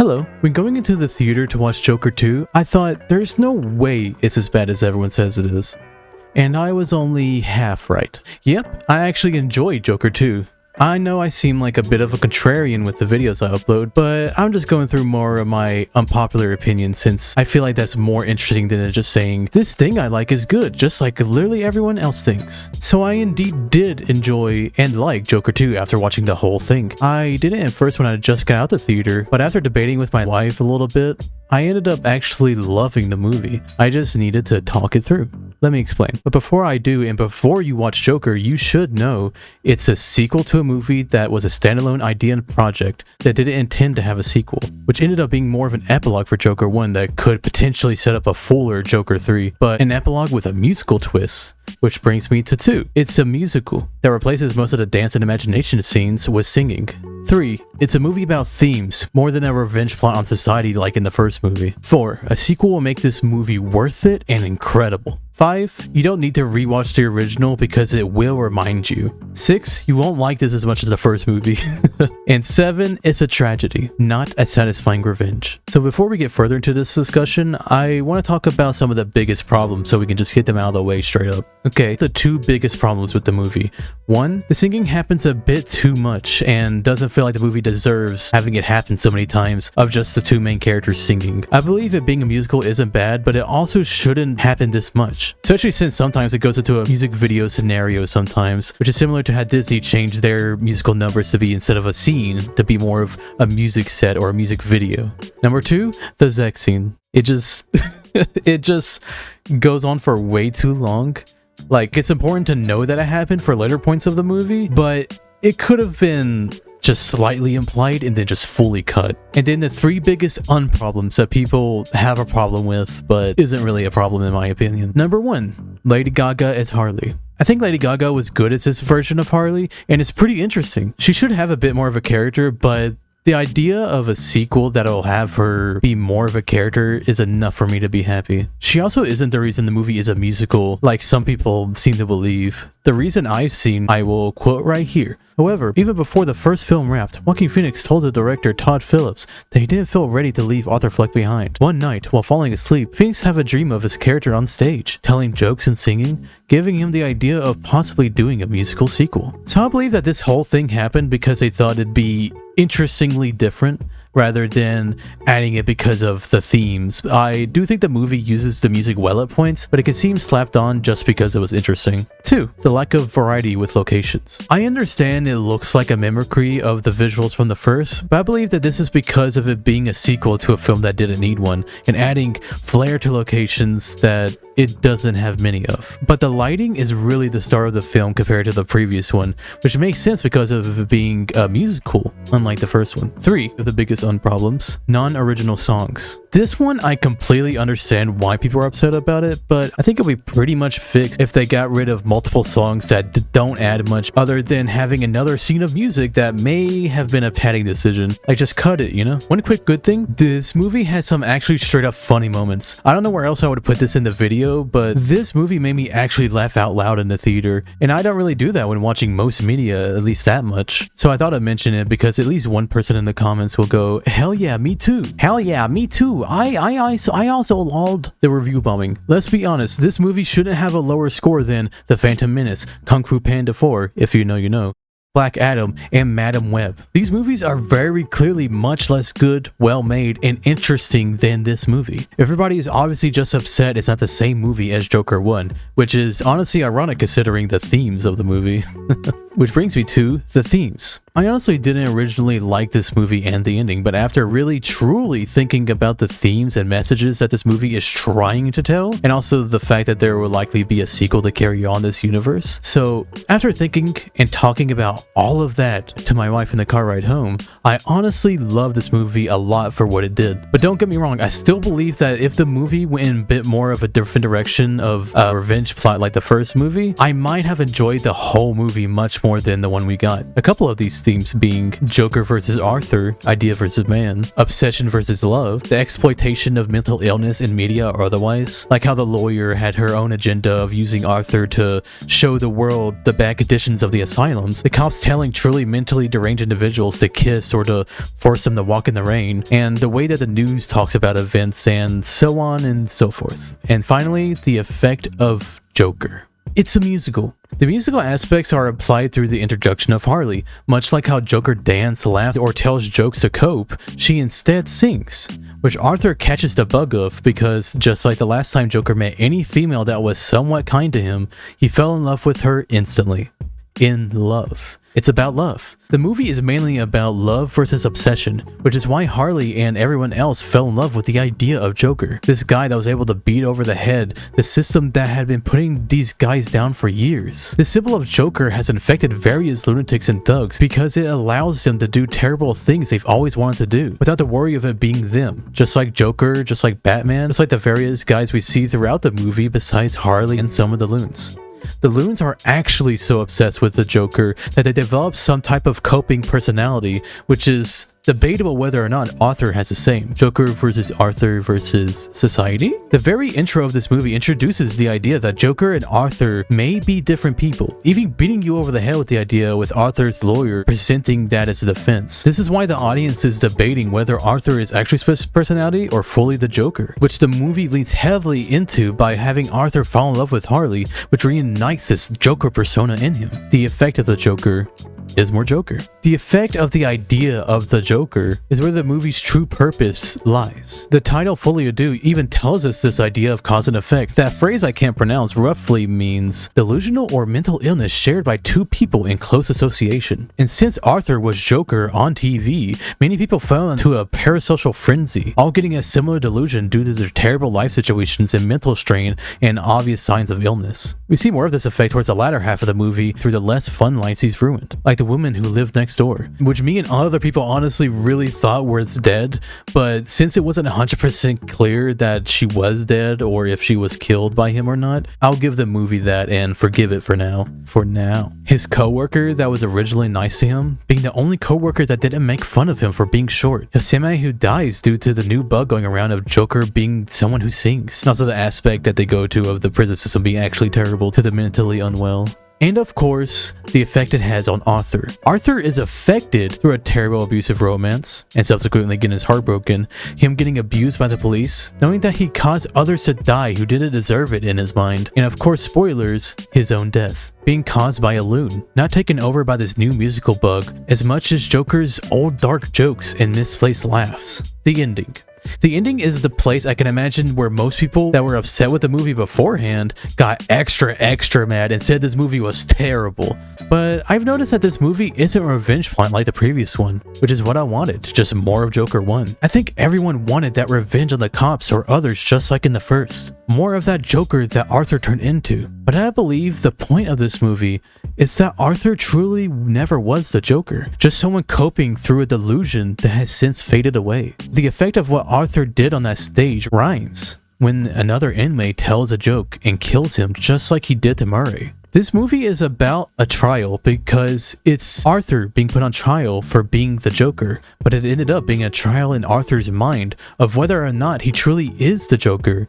Hello. When going into the theater to watch Joker 2, I thought there's no way it's as bad as everyone says it is. And I was only half right. Yep, I actually enjoyed Joker 2. I know I seem like a bit of a contrarian with the videos I upload, but I'm just going through more of my unpopular opinions since I feel like that's more interesting than just saying, this thing I like is good, just like literally everyone else thinks. So I indeed did enjoy and like Joker 2 after watching the whole thing. I didn't at first when I just got out the theater, but after debating with my wife a little bit, I ended up actually loving the movie. I just needed to talk it through. Let me explain. But before I do, and before you watch Joker, you should know it's a sequel to a movie that was a standalone idea and project that didn't intend to have a sequel, which ended up being more of an epilogue for Joker 1 that could potentially set up a fuller Joker 3, but an epilogue with a musical twist. Which brings me to 2. It's a musical that replaces most of the dance and imagination scenes with singing. 3. It's a movie about themes, more than a revenge plot on society like in the first movie. 4. A sequel will make this movie worth it and incredible. 5. You don't need to rewatch the original because it will remind you. 6. You won't like this as much as the first movie. And 7. It's a tragedy, not a satisfying revenge. So before we get further into this discussion, I want to talk about some of the biggest problems so we can just get them out of the way straight up. Okay, the 2 biggest problems with the movie. 1. The singing happens a bit too much and doesn't feel like the movie deserves having it happen so many times of just the 2 main characters singing. I believe it being a musical isn't bad, but it also shouldn't happen this much. Especially since sometimes it goes into a music video scenario sometimes, which is similar to how Disney changed their musical numbers to be, instead of a scene, to be more of a music set or a music video. Number 2, the Zek scene. It just it just goes on for way too long. Like, it's important to know that it happened for later points of the movie, but it could have been just slightly implied and then just fully cut. And then the 3 biggest unproblems that people have a problem with, but isn't really a problem in my opinion. Number 1, Lady Gaga as Harley. I think Lady Gaga was good as this version of Harley, and it's pretty interesting. She should have a bit more of a character, but the idea of a sequel that'll have her be more of a character is enough for me to be happy. She also isn't the reason the movie is a musical, like some people seem to believe. The reason I've seen, I will quote right here. However, even before the first film wrapped, Joaquin Phoenix told the director Todd Phillips that he didn't feel ready to leave Arthur Fleck behind. One night, while falling asleep, Phoenix had a dream of his character on stage, telling jokes and singing, giving him the idea of possibly doing a musical sequel. So I believe that this whole thing happened because they thought it'd be interestingly different, rather than adding it because of the themes. I do think the movie uses the music well at points, but it can seem slapped on just because it was interesting. 2. The lack of variety with locations. I understand it looks like a mimicry of the visuals from the first, but I believe that this is because of it being a sequel to a film that didn't need one, and adding flair to locations that it doesn't have many of. But the lighting is really the star of the film compared to the previous one, which makes sense because of it being a musical, unlike the first one. 3 of the biggest unproblems, non-original songs. This one, I completely understand why people are upset about it, but I think it'll be pretty much fixed if they got rid of multiple songs that don't add much other than having another scene of music that may have been a padding decision. Like, just cut it, you know? One quick good thing, this movie has some actually straight up funny moments. I don't know where else I would put this in the video, but this movie made me actually laugh out loud in the theater, and I don't really do that when watching most media, at least that much. So I thought I'd mention it because at least one person in the comments will go, hell yeah, me too. Hell yeah, me too. I also loved the review bombing. Let's be honest, this movie shouldn't have a lower score than The Phantom Menace, Kung Fu Panda 4, if you know you know, Black Adam, and Madam Web. These movies are very clearly much less good, well-made, and interesting than this movie. Everybody is obviously just upset it's not the same movie as Joker 1, which is honestly ironic considering the themes of the movie. Which brings me to the themes. I honestly didn't originally like this movie and the ending, but after really truly thinking about the themes and messages that this movie is trying to tell, and also the fact that there will likely be a sequel to carry on this universe. So after thinking and talking about all of that to my wife in the car ride home, I honestly love this movie a lot for what it did. But don't get me wrong, I still believe that if the movie went in a bit more of a different direction of a revenge plot like the first movie, I might have enjoyed the whole movie much much more than the one we got. A couple of these themes being Joker versus Arthur, idea versus man, obsession versus love, the exploitation of mental illness in media or otherwise, like how the lawyer had her own agenda of using Arthur to show the world the bad conditions of the asylums, the cops telling truly mentally deranged individuals to kiss or to force them to walk in the rain, and the way that the news talks about events, and so on and so forth. And finally, the effect of Joker. It's a musical. The musical aspects are applied through the introduction of Harley. Much like how Joker dances, laughs, or tells jokes to cope, she instead sings, which Arthur catches the bug of because, just like the last time Joker met any female that was somewhat kind to him, he fell in love with her instantly. In love. It's about love. The movie is mainly about love versus obsession, which is why Harley and everyone else fell in love with the idea of Joker. This guy that was able to beat over the head the system that had been putting these guys down for years. The symbol of Joker has infected various lunatics and thugs because it allows them to do terrible things they've always wanted to do, without the worry of it being them. Just like Joker, just like Batman, just like the various guys we see throughout the movie besides Harley and some of the loons. The loons are actually so obsessed with the Joker that they develop some type of coping personality, which is debatable whether or not Arthur has the same. Joker versus Arthur versus society? The very intro of this movie introduces the idea that Joker and Arthur may be different people, even beating you over the head with the idea with Arthur's lawyer presenting that as a defense. This is why the audience is debating whether Arthur is actually Swift's personality or fully the Joker, which the movie leans heavily into by having Arthur fall in love with Harley, which reunites this Joker persona in him. The effect of the Joker is more Joker. The effect of the idea of the Joker is where the movie's true purpose lies. The title Folie even tells us this idea of cause and effect. That phrase I can't pronounce roughly means delusional or mental illness shared by two people in close association. And since Arthur was Joker on TV, many people fell into a parasocial frenzy, all getting a similar delusion due to their terrible life situations and mental strain and obvious signs of illness. We see more of this effect towards the latter half of the movie through the less fun lives he's ruined, like the woman who lived next door, which me and other people honestly really thought was dead, but since it wasn't 100% clear that she was dead or if she was killed by him or not, I'll give the movie that and forgive it for now. His co-worker that was originally nice to him, being the only co-worker that didn't make fun of him for being short. Yoseme who dies due to the new bug going around of Joker being someone who sings. And also the aspect that they go to of the prison system being actually terrible to the mentally unwell. And of course, the effect it has on Arthur. Arthur is affected through a terrible abusive romance, and subsequently getting his heart broken, him getting abused by the police, knowing that he caused others to die who didn't deserve it in his mind, and of course spoilers, his own death. Being caused by a loon, not taken over by this new musical bug, as much as Joker's old dark jokes and misplaced laughs. The ending. The ending is the place I can imagine where most people that were upset with the movie beforehand got extra mad and said this movie was terrible. But I've noticed that this movie isn't a revenge plot like the previous one, which is what I wanted, just more of Joker 1. I think everyone wanted that revenge on the cops or others just like in the first. More of that Joker that Arthur turned into. But I believe the point of this movie is that Arthur truly never was the Joker, just someone coping through a delusion that has since faded away. The effect of what Arthur did on that stage rhymes when another inmate tells a joke and kills him just like he did to Murray. This movie is about a trial because it's Arthur being put on trial for being the Joker, but it ended up being a trial in Arthur's mind of whether or not he truly is the Joker.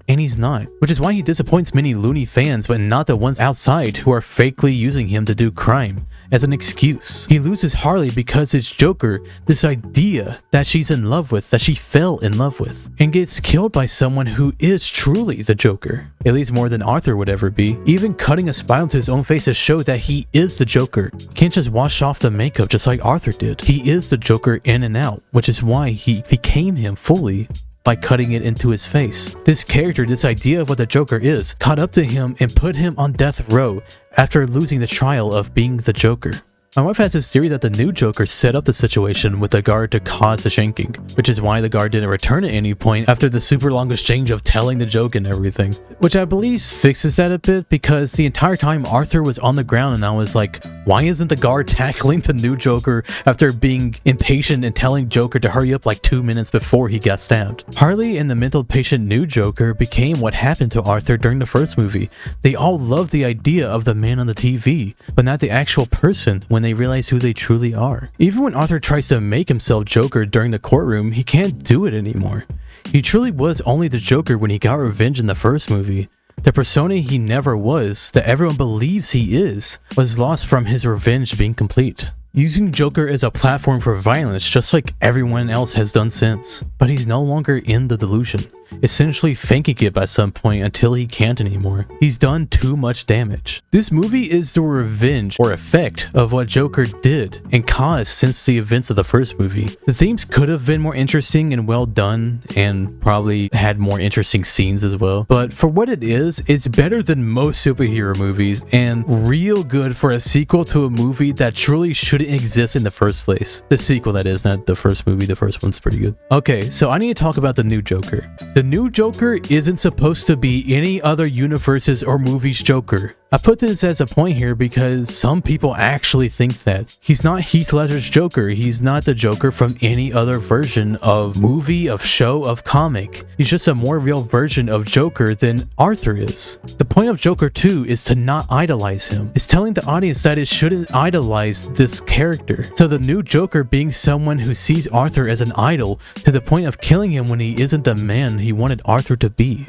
And he's not, which is why he disappoints many loony fans but not the ones outside who are fakely using him to do crime as an excuse. He loses Harley because it's Joker, this idea that she's in love with, that she fell in love with, and gets killed by someone who is truly the Joker, at least more than Arthur would ever be. Even cutting a smile into his own face to show that he is the Joker. He can't just wash off the makeup just like Arthur did. He is the Joker in and out, which is why he became him fully by cutting it into his face. This character, this idea of what the Joker is, caught up to him and put him on death row after losing the trial of being the Joker. My wife has this theory that the new Joker set up the situation with the guard to cause the shanking, which is why the guard didn't return at any point after the super long exchange of telling the joke and everything. Which I believe fixes that a bit, because the entire time Arthur was on the ground and I was like, why isn't the guard tackling the new Joker after being impatient and telling Joker to hurry up like 2 minutes before he got stabbed? Harley and the mental patient new Joker became what happened to Arthur during the first movie. They all loved the idea of the man on the TV, but not the actual person when they realize who they truly are. Even when Arthur tries to make himself Joker during the courtroom, he can't do it anymore. He truly was only the Joker when he got revenge in the first movie. The persona he never was, that everyone believes he is, was lost from his revenge being complete. Using Joker as a platform for violence just like everyone else has done since. But he's no longer in the delusion, essentially faking it by some point until he can't anymore. He's done too much damage. This movie is the revenge or effect of what Joker did and caused since the events of the first movie. The themes could have been more interesting and well done, and probably had more interesting scenes as well. But for what it is, it's better than most superhero movies and real good for a sequel to a movie that truly shouldn't exist in the first place. The sequel, that is, not the first movie. The first one's pretty good. Okay, so I need to talk about the new Joker. The new Joker isn't supposed to be any other universe's or movie's Joker. I put this as a point here because some people actually think that. He's not Heath Ledger's Joker. He's not the Joker from any other version of movie, of show, of comic. He's just a more real version of Joker than Arthur is. The point of Joker 2 is to not idolize him. It's telling the audience that it shouldn't idolize this character. So the new Joker being someone who sees Arthur as an idol to the point of killing him when he isn't the man he wanted Arthur to be.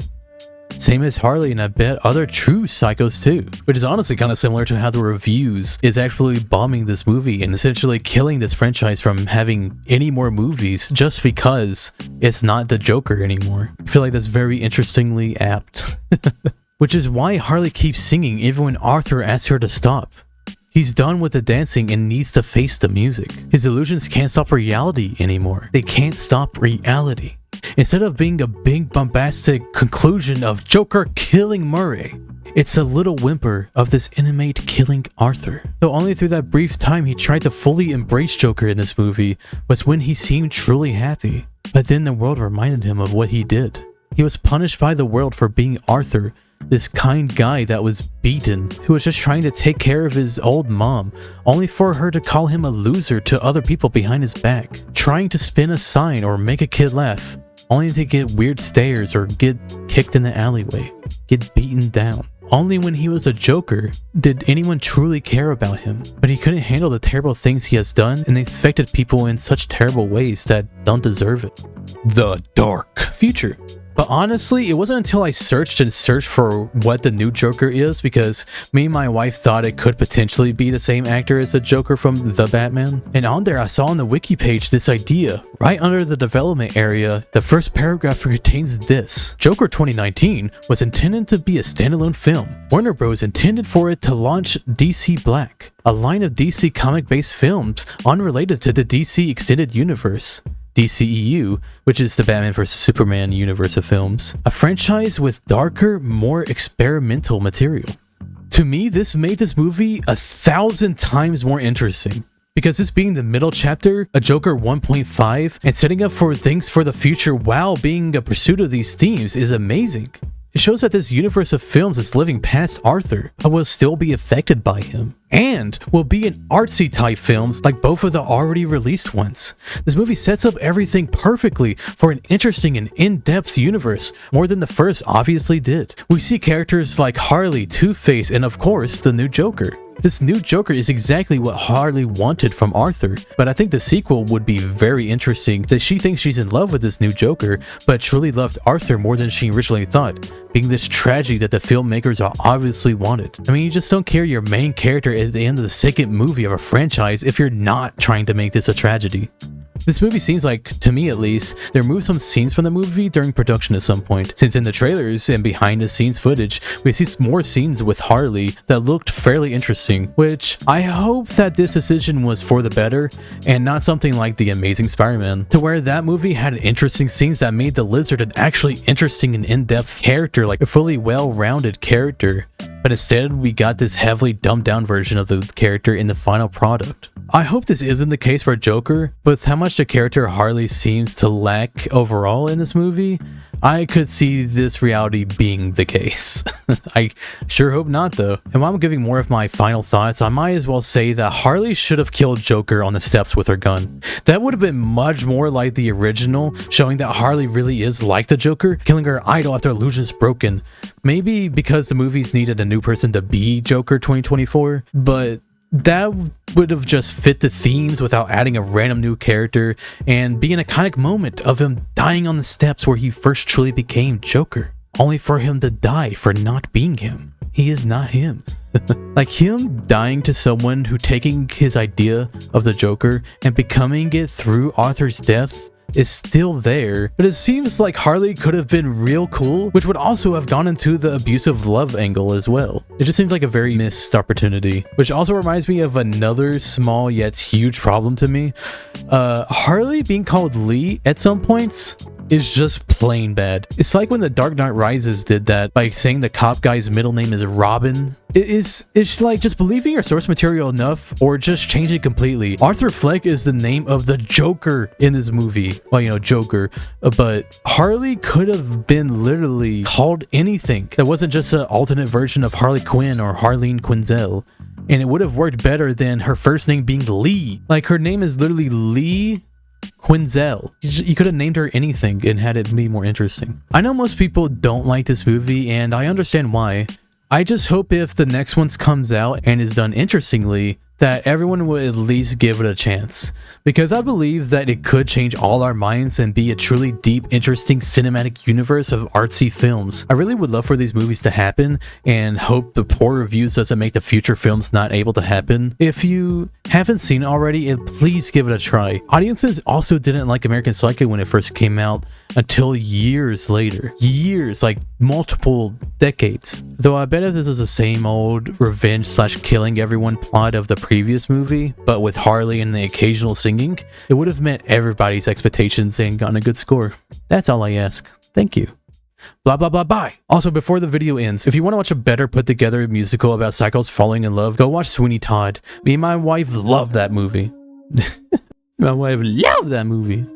Same as Harley and I bet other true psychos too, which is honestly kind of similar to how the reviews is actually bombing this movie and essentially killing this franchise from having any more movies just because it's not the Joker anymore. I feel like that's very interestingly apt. Which is why Harley keeps singing even when Arthur asks her to stop. He's done with the dancing and needs to face the music. His illusions can't stop reality anymore. They can't stop reality. Instead of being a big bombastic conclusion of Joker killing Murray, it's a little whimper of this inmate killing Arthur. Though only through that brief time he tried to fully embrace Joker in this movie was when he seemed truly happy. But then the world reminded him of what he did. He was punished by the world for being Arthur, this kind guy that was beaten, who was just trying to take care of his old mom, only for her to call him a loser to other people behind his back. Trying to spin a sign or make a kid laugh, only to get weird stares or get kicked in the alleyway, get beaten down. Only when he was a Joker did anyone truly care about him, but he couldn't handle the terrible things he has done and affected people in such terrible ways that don't deserve it. The dark future. But honestly, it wasn't until I searched for what the new Joker is, because me and my wife thought it could potentially be the same actor as the Joker from The Batman. And on there I saw on the wiki page this idea. Right under the development area, the first paragraph contains this. Joker 2019 was intended to be a standalone film. Warner Bros. Intended for it to launch DC Black, a line of DC comic-based films unrelated to the DC Extended Universe. DCEU, which is the Batman vs Superman universe of films, a franchise with darker, more experimental material. To me, this made this movie 1,000 times more interesting, because this being the middle chapter, a Joker 1.5, and setting up for things for the future while being a pursuit of these themes is amazing. It shows that this universe of films is living past Arthur, but will still be affected by him, and will be in artsy type films like both of the already released ones. This movie sets up everything perfectly for an interesting and in-depth universe, more than the first obviously did. We see characters like Harley, Two-Face, and of course the new Joker. This new Joker is exactly what Harley wanted from Arthur, but I think the sequel would be very interesting, that she thinks she's in love with this new Joker, but truly loved Arthur more than she originally thought, being this tragedy that the filmmakers are obviously wanted. I mean, you just don't care your main character at the end of the second movie of a franchise if you're not trying to make this a tragedy. This movie seems like, to me at least, they removed some scenes from the movie during production at some point, since in the trailers and behind the scenes footage, we see more scenes with Harley that looked fairly interesting, which I hope that this decision was for the better, and not something like The Amazing Spider-Man, to where that movie had interesting scenes that made the Lizard an actually interesting and in-depth character, like a fully well-rounded character. but instead we got this heavily dumbed down version of the character in the final product. I hope this isn't the case for Joker, but with how much the character Harley seems to lack overall in this movie, I could see this reality being the case. I sure hope not though. And while I'm giving more of my final thoughts, I might as well say that Harley should have killed Joker on the steps with her gun. That would have been much more like the original, showing that Harley really is like the Joker, killing her idol after illusion's broken. Maybe because the movies needed a new person to be Joker 2024, but that would have just fit the themes without adding a random new character and be an iconic moment of him dying on the steps where he first truly became Joker, only for him to die for not being him. He is not him. Like him dying to someone who taking his idea of the Joker and becoming it through Arthur's death is still there, but it seems like Harley could have been real cool, which would also have gone into the abusive love angle as well. It just seems like a very missed opportunity, which also reminds me of another small yet huge problem to me. Harley being called Lee at some points is just plain bad. It's like when The Dark Knight Rises did that by saying the cop guy's middle name is Robin. It's like just believing your source material enough or just change it completely. Arthur Fleck is the name of the Joker in this movie. Well, you know, Joker. But Harley could have been literally called anything that wasn't just an alternate version of Harley Quinn or Harleen Quinzel. And it would have worked better than her first name being Lee. Like her name is literally Lee Quinzel. You could have named her anything and had it be more interesting. I know most people don't like this movie and I understand why. I just hope if the next one comes out and is done interestingly, that everyone will at least give it a chance. Because I believe that it could change all our minds and be a truly deep, interesting cinematic universe of artsy films. I really would love for these movies to happen and hope the poor reviews doesn't make the future films not able to happen. If you haven't seen it already, please give it a try. Audiences also didn't like American Psycho when it first came out until years later. Years, like multiple decades. Though I bet if this is the same old revenge/killing everyone plot of the previous movie, but with Harley and the occasional singing, it would have met everybody's expectations and gotten a good score. That's all I ask. Thank you. Blah blah blah bye. Also, before the video ends, if you want to watch a better put together musical about psychos falling in love, go watch Sweeney Todd. Me and my wife love that movie. My wife loved that movie.